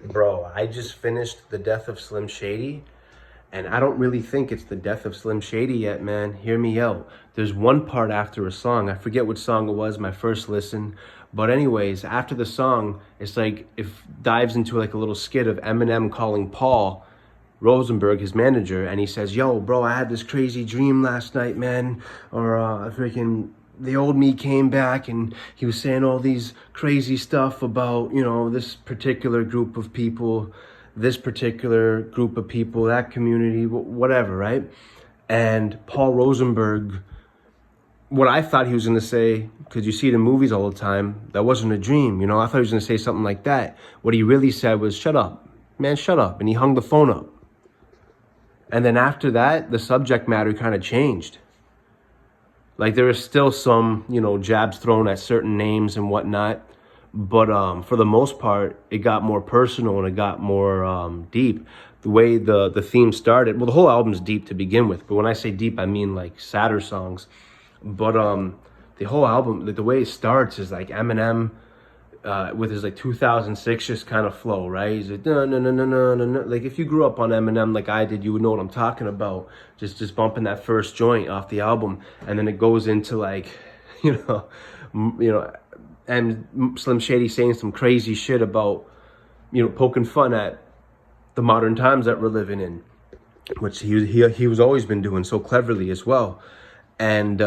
Bro, I just finished The Death of Slim Shady, and I don't really think it's the death of Slim Shady yet, man. Hear me out. There's one part after a song. I forget what song it was, my first listen. But anyways, after the song, it's like it dives into like a little skit of Eminem calling Paul Rosenberg, his manager, and he says, "Yo, bro, I had this crazy dream last night, man." Or freaking the old me came back and he was saying all these crazy stuff about, this particular group of people, that community, whatever, right? And Paul Rosenberg, what I thought he was going to say, because you see it in movies all the time, that wasn't a dream, I thought he was going to say something like that. What he really said was, "Shut up, man, shut up." And he hung the phone up. And then after that, the subject matter kind of changed. Like there is still some, jabs thrown at certain names and whatnot. But for the most part, it got more personal and it got more deep. The way the theme started, well, the whole album's deep to begin with. But when I say deep, I mean like sadder songs. But the whole album, the way it starts is like Eminem with his like 2006 just kind of flow, right? He's like, no, no, no, no, no, no, no. Like if you grew up on Eminem like I did, you would know what I'm talking about. Just bumping that first joint off the album, and then it goes into like, and Slim Shady saying some crazy shit about, poking fun at the modern times that we're living in, which he was always been doing so cleverly as well. And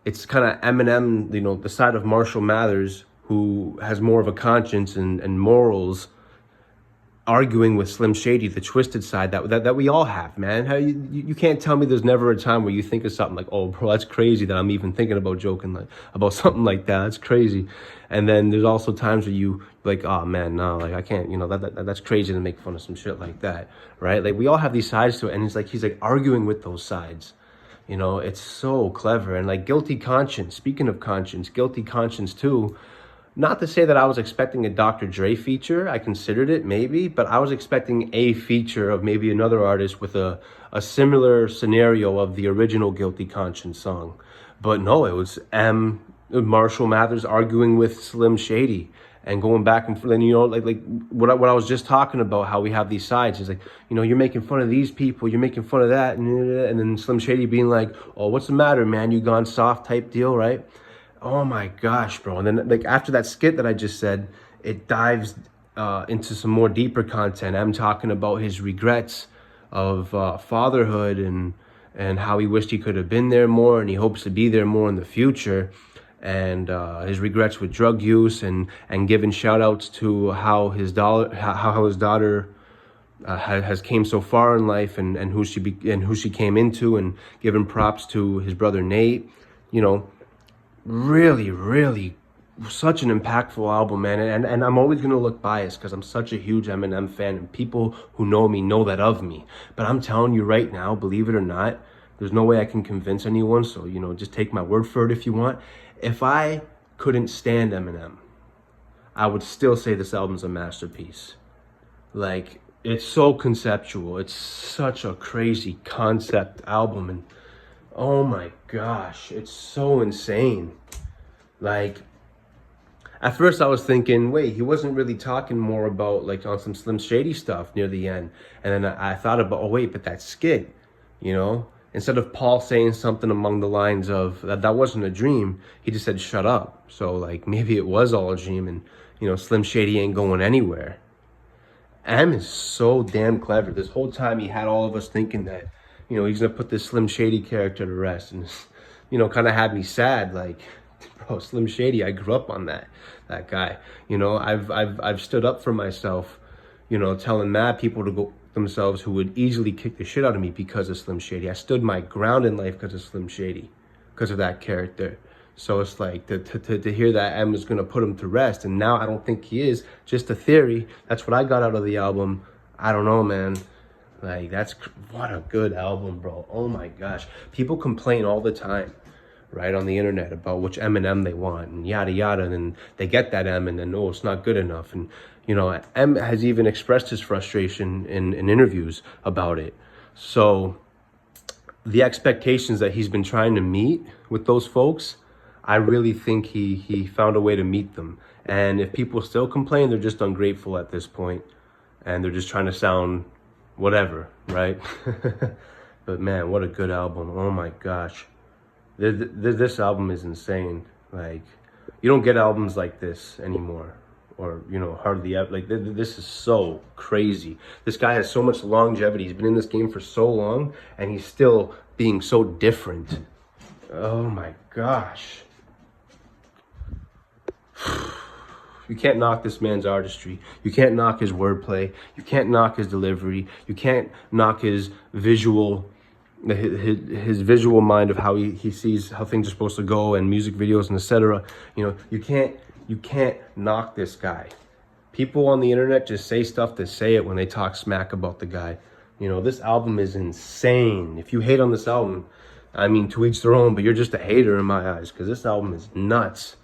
it's kind of Eminem, the side of Marshall Mathers, who has more of a conscience and morals, arguing with Slim Shady, the twisted side that we all have, man. How you can't tell me there's never a time where you think of something like, "Oh, bro, that's crazy that I'm even thinking about joking like about something like that. That's crazy." And then there's also times where you like, "Oh man, no, like I can't, that's crazy to make fun of some shit like that," right? Like we all have these sides to it, and he's like arguing with those sides. It's so clever. And like Guilty Conscience, speaking of conscience, Guilty Conscience too. Not to say that I was expecting a Dr. Dre feature. I considered it maybe, but I was expecting a feature of maybe another artist with a similar scenario of the original Guilty Conscience song. But no, it was Marshall Mathers arguing with Slim Shady and going back and forth. Like what I was just talking about, how we have these sides. It's like, you're making fun of these people, you're making fun of that. And then Slim Shady being like, "Oh, what's the matter, man? You gone soft," type deal, right? Oh my gosh, bro. And then like after that skit that I just said, it dives into some more deeper content. I'm talking about his regrets of fatherhood and how he wished he could have been there more, and he hopes to be there more in the future. And his regrets with drug use and giving shout outs to how his daughter has came so far in life and who she came into, and giving props to his brother Nate. Really, really such an impactful album, man. And I'm always going to look biased because I'm such a huge Eminem fan, and people who know me know that of me. But I'm telling you right now, believe it or not, there's no way I can convince anyone. So, just take my word for it if you want. If I couldn't stand Eminem, I would still say this album's a masterpiece. Like, it's so conceptual. It's such a crazy concept album. And oh my gosh, it's so insane. Like, at first I was thinking, wait, he wasn't really talking more about like on some Slim Shady stuff near the end. And then I thought about, oh wait, but that skit, instead of Paul saying something along the lines of that wasn't a dream, he just said, "Shut up." So like maybe it was all a dream, and Slim Shady ain't going anywhere. M is so damn clever. This whole time he had all of us thinking that, he's gonna put this Slim Shady character to rest, and kind of had me sad. Like, bro, Slim Shady, I grew up on that guy. I've stood up for myself. Telling mad people to go themselves who would easily kick the shit out of me because of Slim Shady. I stood my ground in life because of Slim Shady, because of that character. So it's like to hear that M is gonna put him to rest, and now I don't think he is. Just a theory. That's what I got out of the album. I don't know, man. Like, what a good album, bro. Oh my gosh. People complain all the time, right, on the internet about which Eminem they want and yada yada, and then they get that M and then, oh, it's not good enough. And M has even expressed his frustration in interviews about it. So the expectations that he's been trying to meet with those folks, I really think he found a way to meet them. And if people still complain, they're just ungrateful at this point. and they're just trying to sound whatever, right? But man, what a good album. Oh my gosh. This album is insane. Like, you don't get albums like this anymore, or, you know, hardly ever. Like, this is so crazy. This guy has so much longevity. He's been in this game for so long, and he's still being so different. Oh my gosh. You can't knock this man's artistry. You can't knock his wordplay. You can't knock his delivery. You can't knock his visual, his visual mind of how he sees how things are supposed to go, and music videos and etc. You know, you can't knock this guy. People on the internet just say stuff to say it when they talk smack about the guy. You know, this album is insane. If you hate on this album, I mean, to each their own, but you're just a hater in my eyes, because this album is nuts.